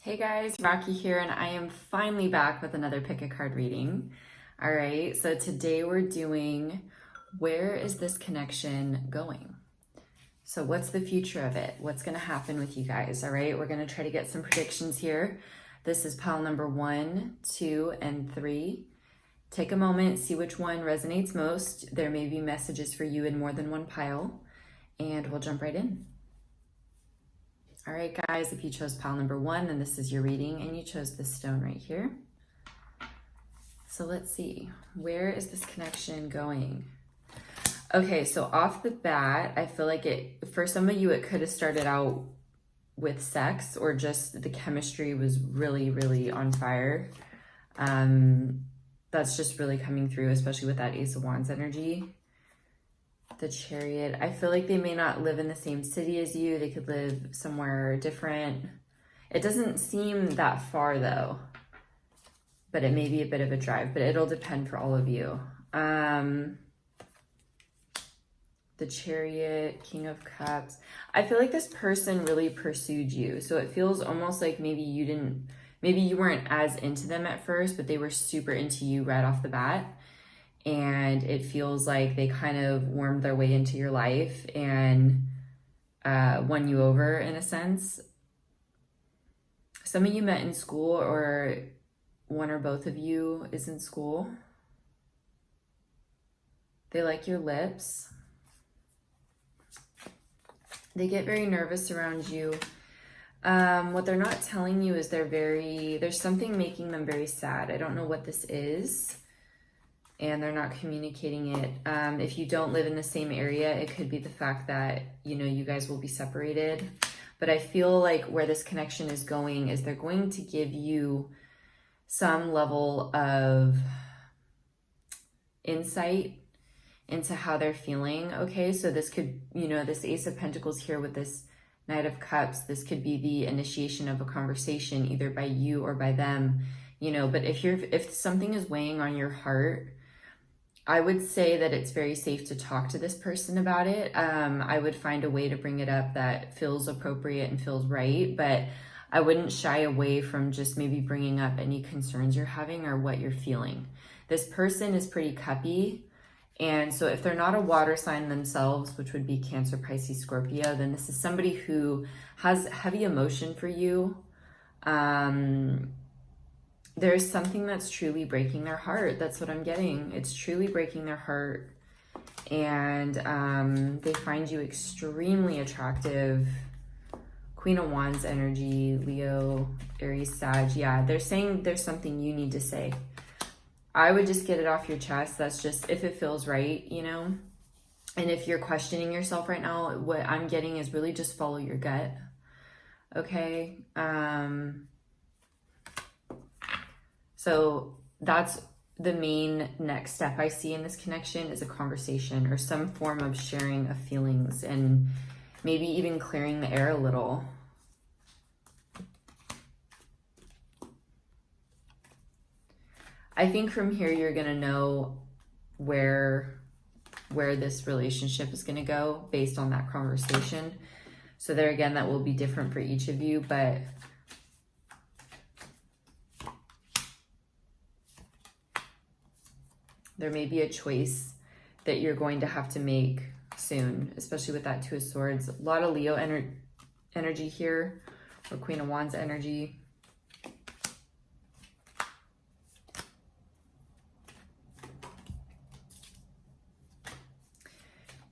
Hey guys, Rocky here, and I am finally back with another pick a card reading. All right, so today we're doing where is this connection going? So, what's the future of it? What's going to happen with you guys? All right, we're going to try to get some predictions here. This is pile number 1, 2, and 3. Take a moment, see which one resonates most. There may be messages for you in more than one pile, and we'll jump right in. All right, guys, if you chose pile number 1, then this is your reading, and you chose this stone right here. So let's see, where is this connection going? Okay, so off the bat, I feel like for some of you, it could have started out with sex, or just the chemistry was really, really on fire. That's just really coming through, especially with that Ace of Wands energy. The Chariot, I feel like they may not live in the same city as you. They could live somewhere different. It doesn't seem that far though, but it may be a bit of a drive, but it'll depend for all of you. The Chariot, King of Cups. I feel like this person really pursued you. So it feels almost like maybe you weren't as into them at first, but they were super into you right off the bat. And it feels like they kind of wormed their way into your life and won you over in a sense. Some of you met in school, or one or both of you is in school. They like your lips. They get very nervous around you. What they're not telling you is there's something making them very sad. I don't know what this is. And they're not communicating it. If you don't live in the same area, it could be the fact that, you guys will be separated. But I feel like where this connection is going is they're going to give you some level of insight into how they're feeling, okay? So this could, this Ace of Pentacles here with this Knight of Cups, this could be the initiation of a conversation either by you or by them, but if something is weighing on your heart, I would say that it's very safe to talk to this person about it. I would find a way to bring it up that feels appropriate and feels right, but I wouldn't shy away from just maybe bringing up any concerns you're having or what you're feeling. This person is pretty cuppy, and so if they're not a water sign themselves, which would be Cancer, Pisces, Scorpio, then this is somebody who has heavy emotion for you. There's something that's truly breaking their heart. That's what I'm getting. It's truly breaking their heart. And they find you extremely attractive. Queen of Wands energy, Leo, Aries, Sag. Yeah, they're saying there's something you need to say. I would just get it off your chest. That's just if it feels right, And if you're questioning yourself right now, what I'm getting is really just follow your gut. Okay? So that's the main next step I see in this connection is a conversation or some form of sharing of feelings and maybe even clearing the air a little. I think from here you're going to know where this relationship is going to go based on that conversation. So there again, that will be different for each of you, but there may be a choice that you're going to have to make soon, especially with that Two of Swords. A lot of Leo energy here, or Queen of Wands energy.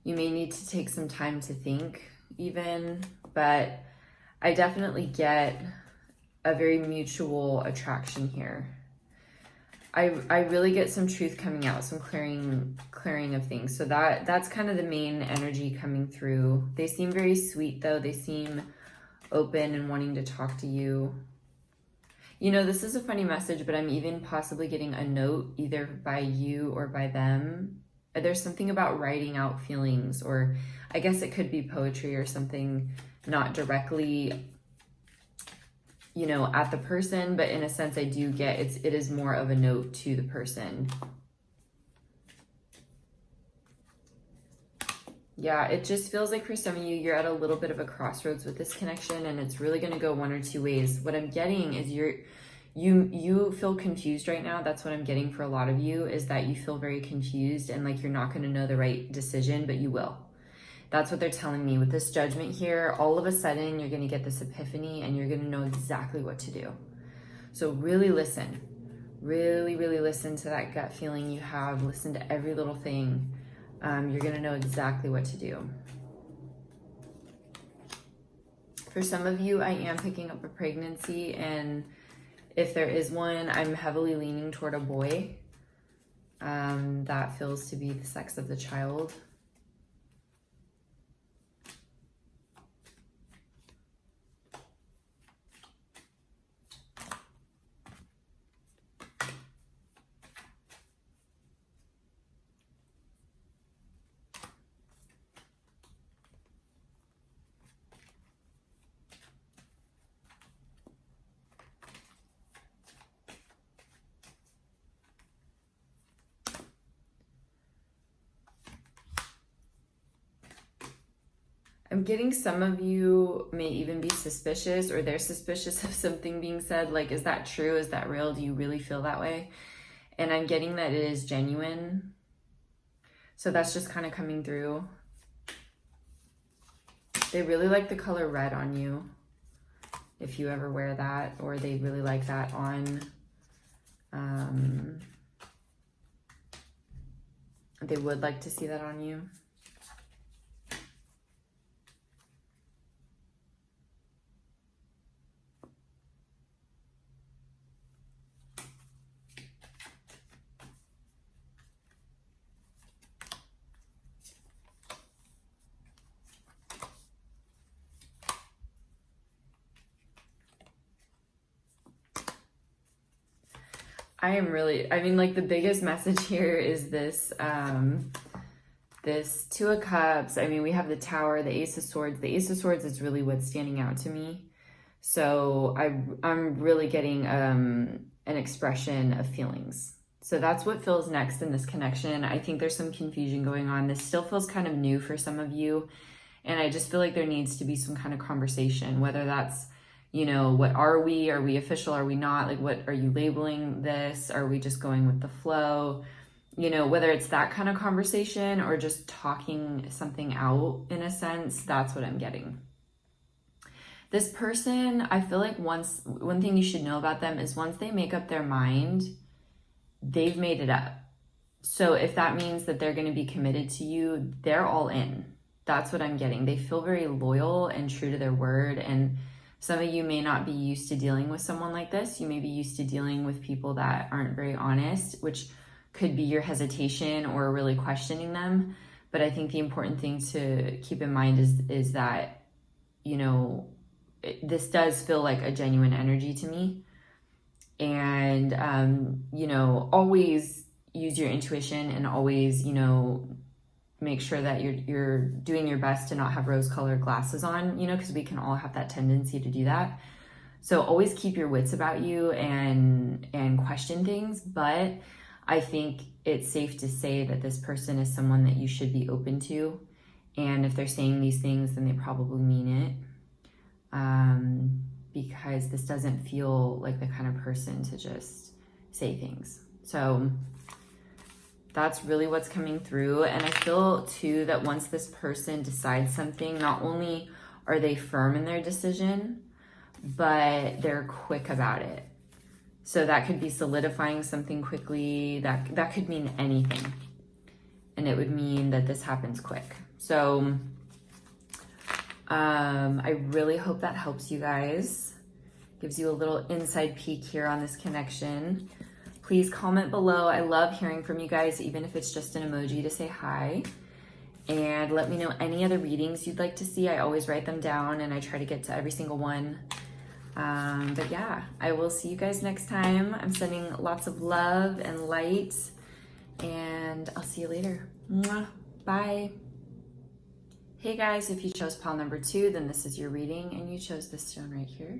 You may need to take some time to think even, but I definitely get a very mutual attraction here. I really get some truth coming out, some clearing of things. So that's kind of the main energy coming through. They seem very sweet though. They seem open and wanting to talk to you. This is a funny message, but I'm even possibly getting a note either by you or by them. There's something about writing out feelings, or I guess it could be poetry or something, not directly at the person, but in a sense I do get it is more of a note to the person. Yeah, it just feels like for some of you, you're at a little bit of a crossroads with this connection, and it's really going to go one or two ways. What I'm getting is you feel confused right now. That's what I'm getting for a lot of you, is that you feel very confused and like you're not going to know the right decision, but you will. That's what they're telling me with this Judgment here. All of a sudden, you're going to get this epiphany and you're going to know exactly what to do. So really listen. Really, really listen to that gut feeling you have. Listen to every little thing. You're going to know exactly what to do. For some of you, I am picking up a pregnancy, and if there is one, I'm heavily leaning toward a boy. That feels to be the sex of the child. I'm getting some of you may even be suspicious, or they're suspicious of something being said. Like, is that true? Is that real? Do you really feel that way? And I'm getting that it is genuine. So that's just kind of coming through. They really like the color red on you, if you ever wear that, or they really like that on, they would like to see that on you. I mean, like, the biggest message here is this, this Two of Cups. I mean, we have the Tower, the Ace of Swords. The Ace of Swords is really what's standing out to me. So I'm really getting an expression of feelings. So that's what feels next in this connection. I think there's some confusion going on. This still feels kind of new for some of you. And I just feel like there needs to be some kind of conversation, whether that's, you know, what are we? Are we official? Are we not? Like, what are you labeling this? Are we just going with the flow? You know, whether it's that kind of conversation or just talking something out in a sense, that's what I'm getting. This person, I feel like one thing you should know about them is once they make up their mind, they've made it up. So if that means that they're going to be committed to you, they're all in. That's what I'm getting. They feel very loyal and true to their word. And some of you may not be used to dealing with someone like this. You may be used to dealing with people that aren't very honest, which could be your hesitation or really questioning them. But I think the important thing to keep in mind is that, you know, this does feel like a genuine energy to me. And, you know, always use your intuition, and always, you know, make sure that you're doing your best to not have rose-colored glasses on, you know, because we can all have that tendency to do that. So always keep your wits about you and question things. But I think it's safe to say that this person is someone that you should be open to. And if they're saying these things, then they probably mean it. Because this doesn't feel like the kind of person to just say things. So that's really what's coming through. And I feel too that once this person decides something, not only are they firm in their decision, but they're quick about it. So that could be solidifying something quickly. That could mean anything. And it would mean that this happens quick. So I really hope that helps you guys. Gives you a little inside peek here on this connection. Please comment below. I love hearing from you guys, even if it's just an emoji to say hi. And let me know any other readings you'd like to see. I always write them down and I try to get to every single one. But yeah, I will see you guys next time. I'm sending lots of love and light, and I'll see you later. Mwah. Bye. Hey guys, if you chose pile number 2, then this is your reading, and you chose this stone right here.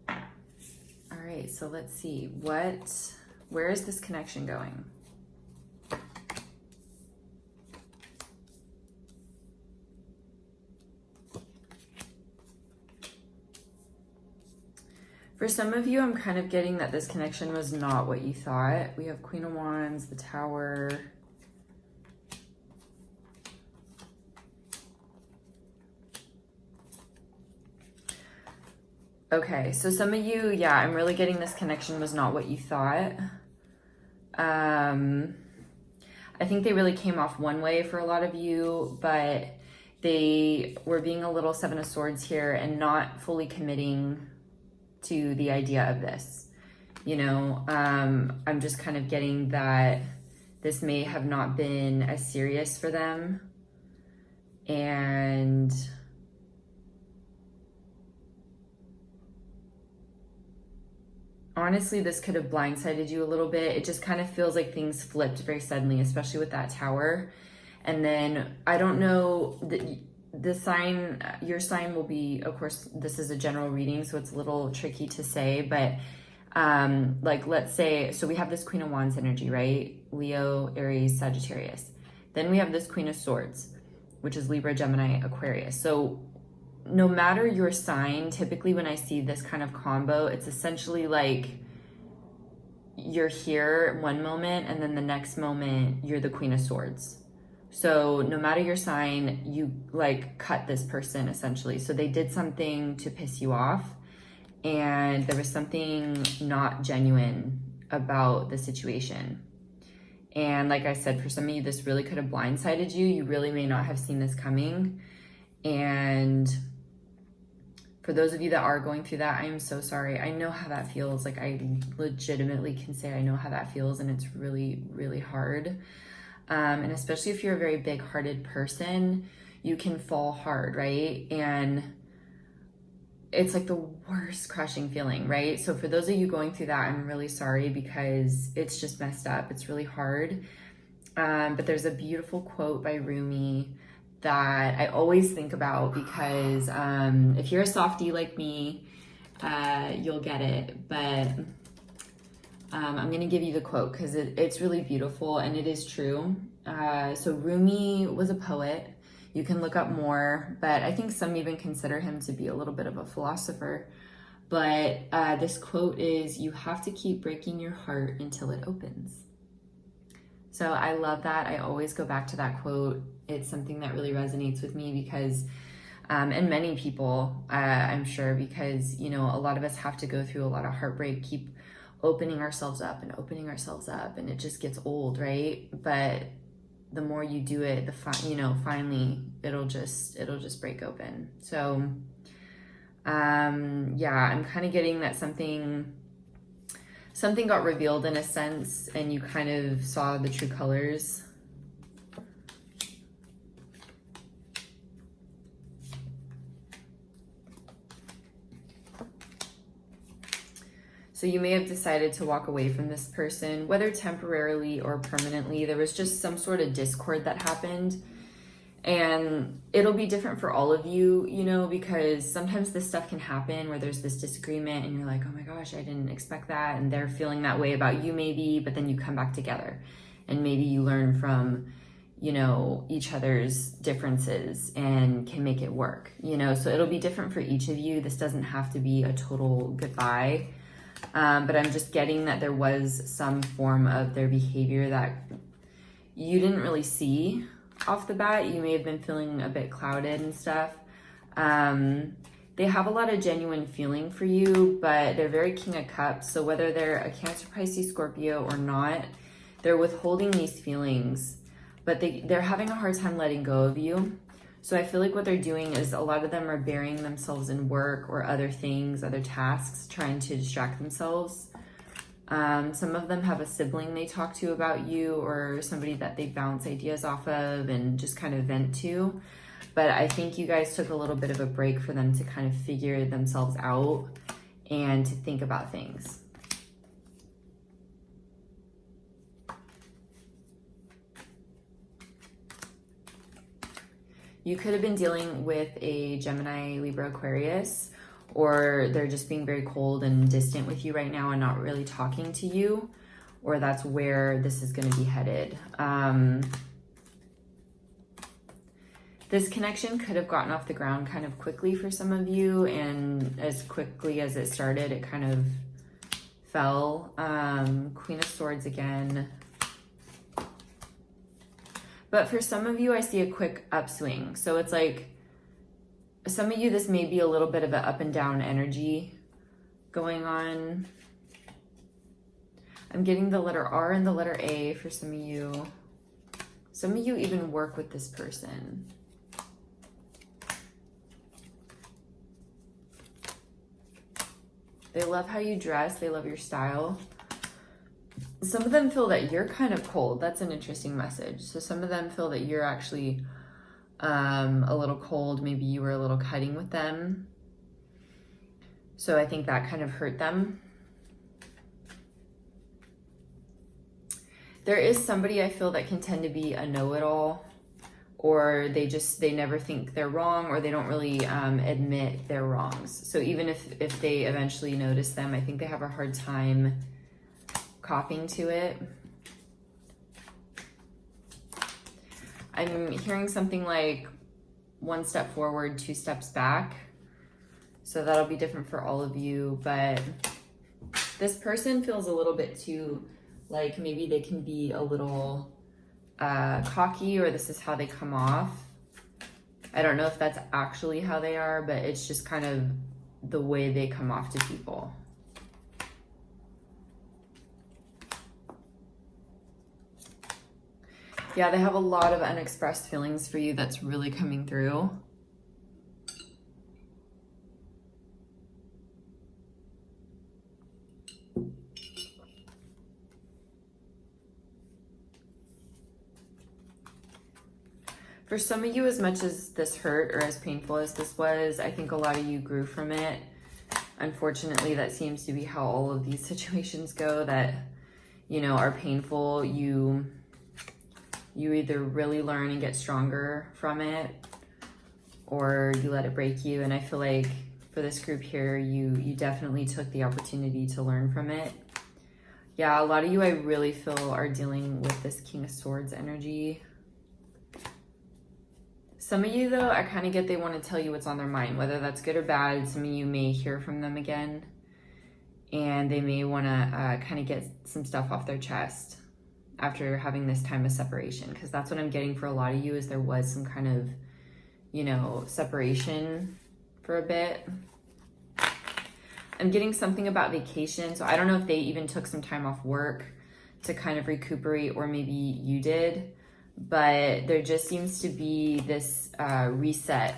All right, so let's see. Where is this connection going? For some of you, I'm kind of getting that this connection was not what you thought. We have Queen of Wands, the Tower. Okay, so some of you, yeah, I'm really getting this connection was not what you thought. I think they really came off one way for a lot of you, but they were being a little Seven of Swords here and not fully committing to the idea of this. You know, I'm just kind of getting that this may have not been as serious for them. And honestly, this could have blindsided you a little bit. It just kind of feels like things flipped very suddenly, especially with that Tower. And then I don't know, the sign, your sign will be, of course, this is a general reading, so it's a little tricky to say, but like, let's say, so we have this Queen of Wands energy, right? Leo, Aries, Sagittarius. Then we have this Queen of Swords, which is Libra, Gemini, Aquarius. So no matter your sign, typically when I see this kind of combo, it's essentially like you're here one moment and then the next moment you're the Queen of Swords. So no matter your sign, you like cut this person essentially. So they did something to piss you off and there was something not genuine about the situation. And like I said, for some of you, this really could have blindsided you. You really may not have seen this coming. And for those of you that are going through that, I am so sorry. I know how that feels. Like, I legitimately can say I know how that feels, and it's really, really hard. And especially if you're a very big-hearted person, you can fall hard, right? And it's like the worst crushing feeling, right? So for those of you going through that, I'm really sorry because it's just messed up. It's really hard. But there's a beautiful quote by Rumi that I always think about because if you're a softie like me, you'll get it. But I'm going to give you the quote because it's really beautiful and it is true. So Rumi was a poet. You can look up more, but I think some even consider him to be a little bit of a philosopher. But this quote is, "You have to keep breaking your heart until it opens." So I love that. I always go back to that quote. It's something that really resonates with me because, and many people, I'm sure, because, you know, a lot of us have to go through a lot of heartbreak, keep opening ourselves up, and it just gets old, right? But the more you do it, finally it'll just break open. So, yeah, I'm kind of getting that something got revealed in a sense, and you kind of saw the true colors. So you may have decided to walk away from this person, whether temporarily or permanently. There was just some sort of discord that happened. And it'll be different for all of you, you know, because sometimes this stuff can happen where there's this disagreement and you're like, oh my gosh, I didn't expect that. And they're feeling that way about you maybe, but then you come back together and maybe you learn from, you know, each other's differences and can make it work, you know. So it'll be different for each of you. This doesn't have to be a total goodbye. But I'm just getting that there was some form of their behavior that you didn't really see off the bat. You may have been feeling a bit clouded and stuff. They have a lot of genuine feeling for you, but they're very King of Cups. So whether they're a Cancer, Pisces, Scorpio or not, they're withholding these feelings, but they're having a hard time letting go of you. So I feel like what they're doing is a lot of them are burying themselves in work or other things, other tasks, trying to distract themselves. Some of them have a sibling they talk to about you or somebody that they bounce ideas off of and just kind of vent to. But I think you guys took a little bit of a break for them to kind of figure themselves out and to think about things. You could have been dealing with a Gemini, Libra, Aquarius, or they're just being very cold and distant with you right now and not really talking to you, or that's where this is going to be headed. This connection could have gotten off the ground kind of quickly for some of you, and as quickly as it started, it kind of fell. Queen of Swords again. But for some of you, I see a quick upswing. So it's like, some of you, this may be a little bit of an up and down energy going on. I'm getting the letter R and the letter A for some of you. Some of you even work with this person. They love how you dress. They love your style. Some of them feel that you're kind of cold. That's an interesting message. So some of them feel that you're actually a little cold. Maybe you were a little cutting with them. So I think that kind of hurt them. There is somebody I feel that can tend to be a know-it-all, or they never think they're wrong, or they don't really admit their wrongs. So even if they eventually notice them, I think they have a hard time copying to it. I'm hearing something like 1 step forward, 2 steps back. So that'll be different for all of you, but this person feels a little bit too, like maybe they can be a little cocky, or this is how they come off. I don't know if that's actually how they are, but it's just kind of the way they come off to people. Yeah, they have a lot of unexpressed feelings for you that's really coming through. For some of you, as much as this hurt or as painful as this was, I think a lot of you grew from it. Unfortunately, that seems to be how all of these situations go that, you know, are painful. You either really learn and get stronger from it, or you let it break you. And I feel like for this group here, you definitely took the opportunity to learn from it. Yeah, a lot of you I really feel are dealing with this King of Swords energy. Some of you, though, I kind of get they want to tell you what's on their mind, whether that's good or bad. Some of you may hear from them again, and they may want to kind of get some stuff off their chest after having this time of separation, because that's what I'm getting for a lot of you, is there was some kind of, you know, separation for a bit. I'm getting something about vacation, so I don't know if they even took some time off work to kind of recuperate, or maybe you did, but there just seems to be this reset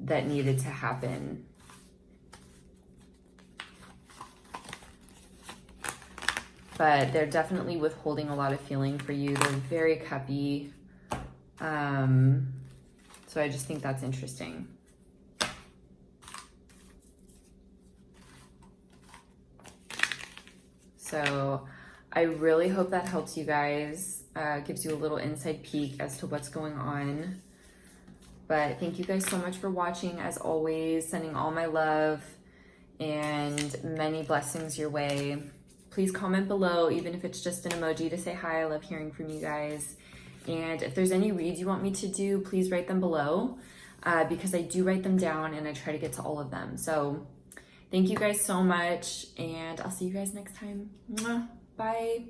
that needed to happen. But they're definitely withholding a lot of feeling for you. They're very cuppy. So I just think that's interesting. So I really hope that helps you guys, gives you a little inside peek as to what's going on. But thank you guys so much for watching. As always, sending all my love and many blessings your way. Please comment below, even if it's just an emoji, to say hi. I love hearing from you guys. And if there's any reads you want me to do, please write them below, because I do write them down and I try to get to all of them. So thank you guys so much, and I'll see you guys next time. Mwah. Bye.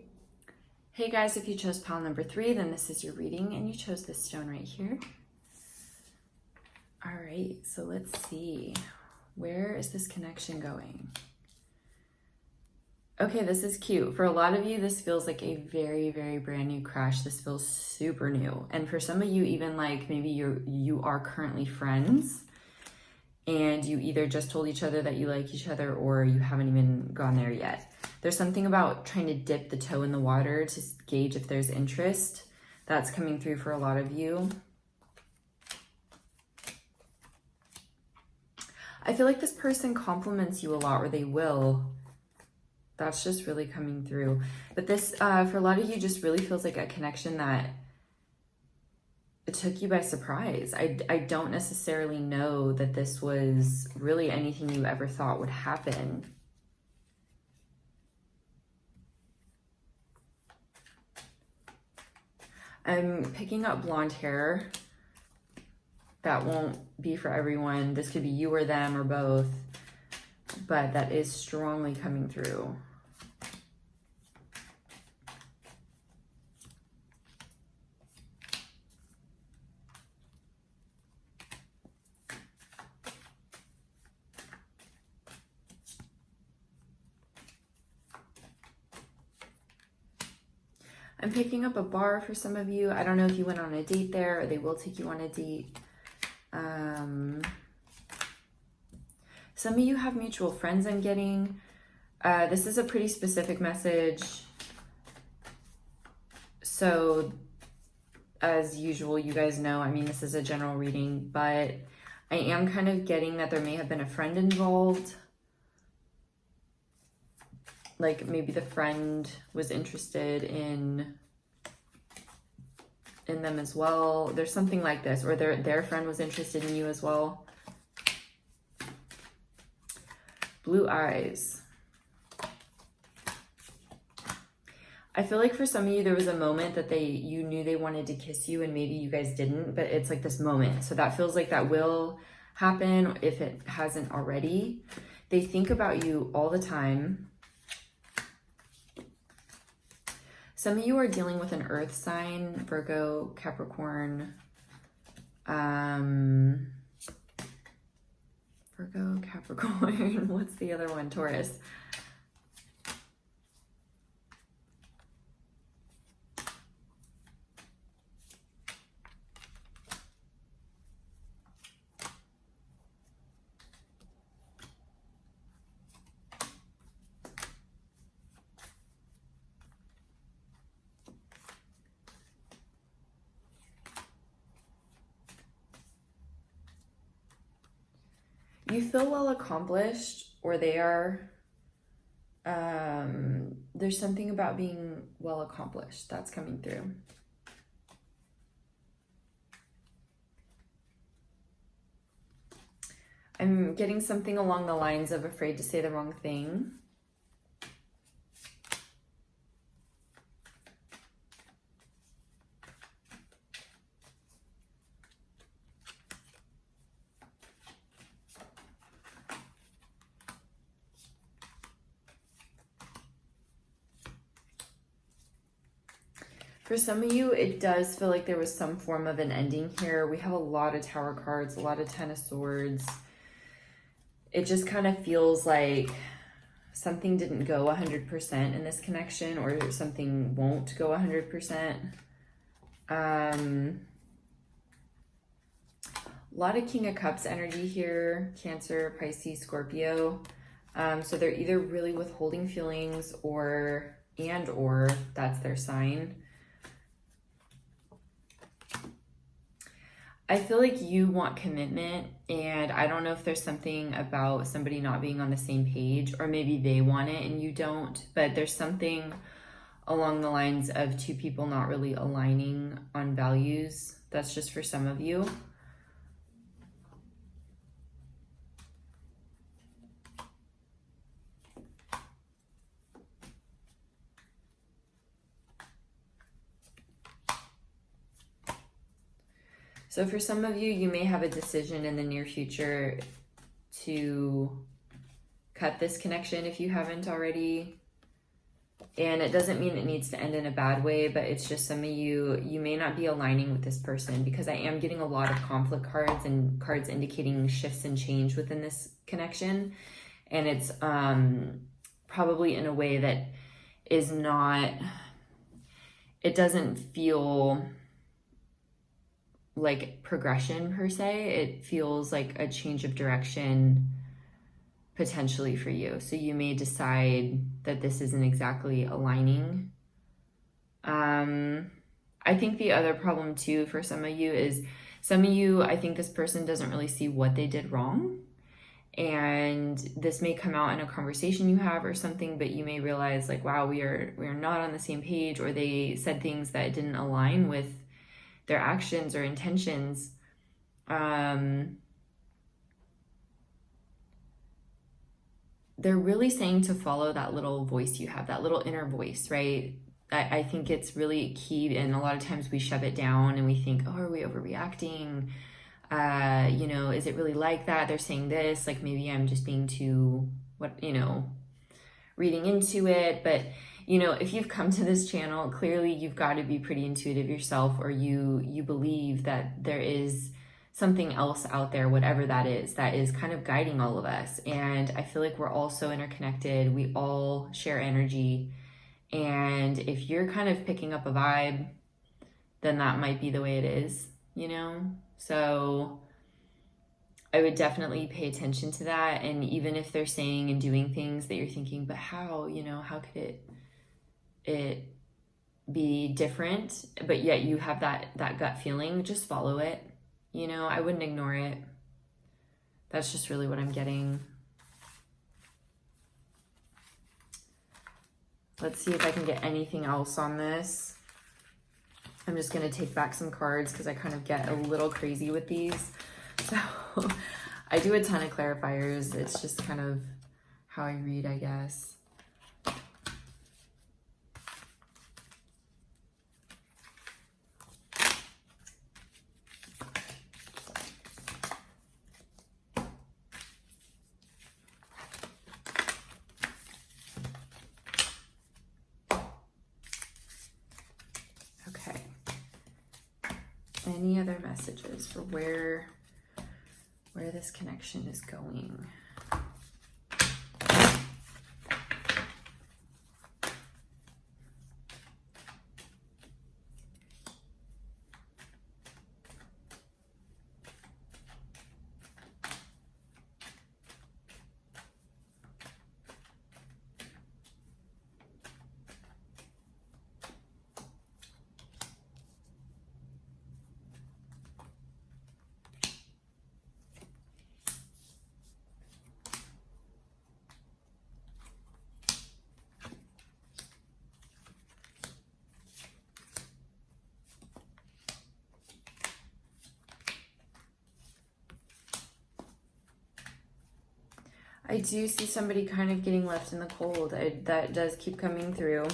Hey guys, if you chose pile number 3, then this is your reading, and you chose this stone right here. All right, so let's see. Where is this connection going? Okay, this is cute. For a lot of you, this feels like a very, very brand new crush. This feels super new. And for some of you, even like maybe you are currently friends, and you either just told each other that you like each other, or you haven't even gone there yet. There's something about trying to dip the toe in the water to gauge if there's interest. That's coming through for a lot of you. I feel like this person compliments you a lot, or they will. That's just really coming through. But this, for a lot of you, just really feels like a connection that it took you by surprise. I don't necessarily know that this was really anything you ever thought would happen. I'm picking up blonde hair that won't be for everyone. This could be you or them or both, but that is strongly coming through. I'm picking up a bar for some of you. I don't know if you went on a date there or they will take you on a date. Some of you have mutual friends I'm getting. This is a pretty specific message. So as usual, you guys know, I mean, this is a general reading, but I am kind of getting that there may have been a friend involved. Like maybe the friend was interested in them as well. There's something like this, or their friend was interested in you as well. Blue eyes. I feel like for some of you, there was a moment that you knew they wanted to kiss you and maybe you guys didn't, but it's like this moment. So that feels like that will happen if it hasn't already. They think about you all the time. Some of you are dealing with an earth sign, Virgo, Capricorn, Virgo, Capricorn, what's the other one? Taurus. You feel well accomplished, or they are. There's something about being well accomplished that's coming through. I'm getting something along the lines of afraid to say the wrong thing. For some of you, it does feel like there was some form of an ending here. We have a lot of Tower cards, a lot of Ten of Swords. It just kind of feels like something didn't go 100% in this connection, or something won't go 100%. A lot of King of Cups energy here, Cancer, Pisces, Scorpio. So they're either really withholding feelings or that's their sign. I feel like you want commitment, and I don't know if there's something about somebody not being on the same page, or maybe they want it and you don't, but there's something along the lines of two people not really aligning on values. That's just for some of you. So for some of you, you may have a decision in the near future to cut this connection if you haven't already. And it doesn't mean it needs to end in a bad way, but it's just some of you may not be aligning with this person, because I am getting a lot of conflict cards and cards indicating shifts and change within this connection. And it's probably in a way that is not, it doesn't feel like progression per se. It feels like a change of direction potentially for you. So you may decide that this isn't exactly aligning. I think the other problem too for some of you is, some of you, I think this person doesn't really see what they did wrong. And this may come out in a conversation you have or something, but you may realize like, wow, we are not on the same page, or they said things that didn't align with their actions or intentions. They're really saying to follow that little voice you have, that little inner voice, right? I think it's really key, and a lot of times we shove it down and we think, oh, are we overreacting? You know, is it really like that? They're saying this, like maybe I'm just being too, reading into it. But, you know, if you've come to this channel, clearly you've got to be pretty intuitive yourself, or you believe that there is something else out there, whatever that is kind of guiding all of us. And I feel like we're all so interconnected. We all share energy. And if you're kind of picking up a vibe, then that might be the way it is, you know? So I would definitely pay attention to that. And even if they're saying and doing things that you're thinking, but how, you know, how could it be different? But yet you have that gut feeling, just follow it. You know, I wouldn't ignore it. That's just really what I'm getting. Let's see if I can get anything else on this. I'm just going to take back some cards because I kind of get a little crazy with these. So I do a ton of clarifiers. It's just kind of how I read, I guess. Okay. Any other messages for where this connection is going? I do see somebody kind of getting left in the cold. That does keep coming through.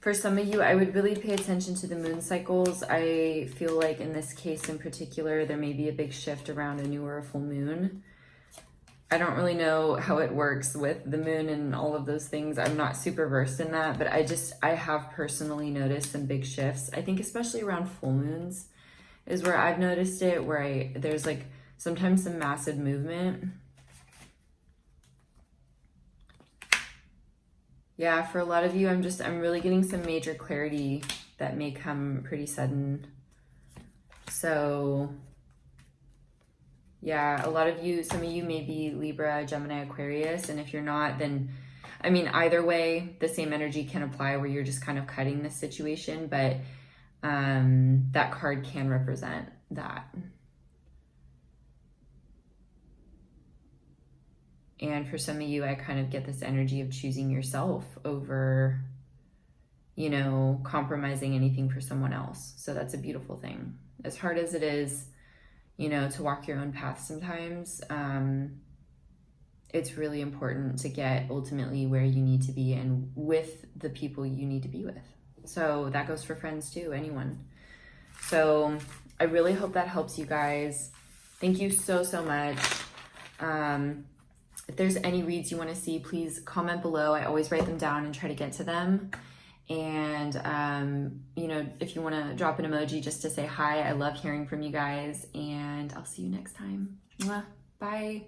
For some of you, I would really pay attention to the moon cycles. I feel like in this case in particular, there may be a big shift around a new or a full moon. I don't really know how it works with the moon and all of those things. I'm not super versed in that, but I have personally noticed some big shifts. I think especially around full moons is where I've noticed it, where there's like sometimes some massive movement. Yeah, for a lot of you, I'm really getting some major clarity that may come pretty sudden. So yeah, a lot of you, some of you may be Libra, Gemini, Aquarius. And if you're not, then, I mean, either way, the same energy can apply where you're just kind of cutting this situation. But that card can represent that. And for some of you, I kind of get this energy of choosing yourself over, you know, compromising anything for someone else. So that's a beautiful thing. As hard as it is, you know, to walk your own path sometimes, it's really important to get ultimately where you need to be and with the people you need to be with. So that goes for friends too, anyone. So I really hope that helps you guys. Thank you so, so much. If there's any reads you want to see, please comment below. I always write them down and try to get to them. And, you know, if you want to drop an emoji just to say hi, I love hearing from you guys. And I'll see you next time. Mwah. Bye.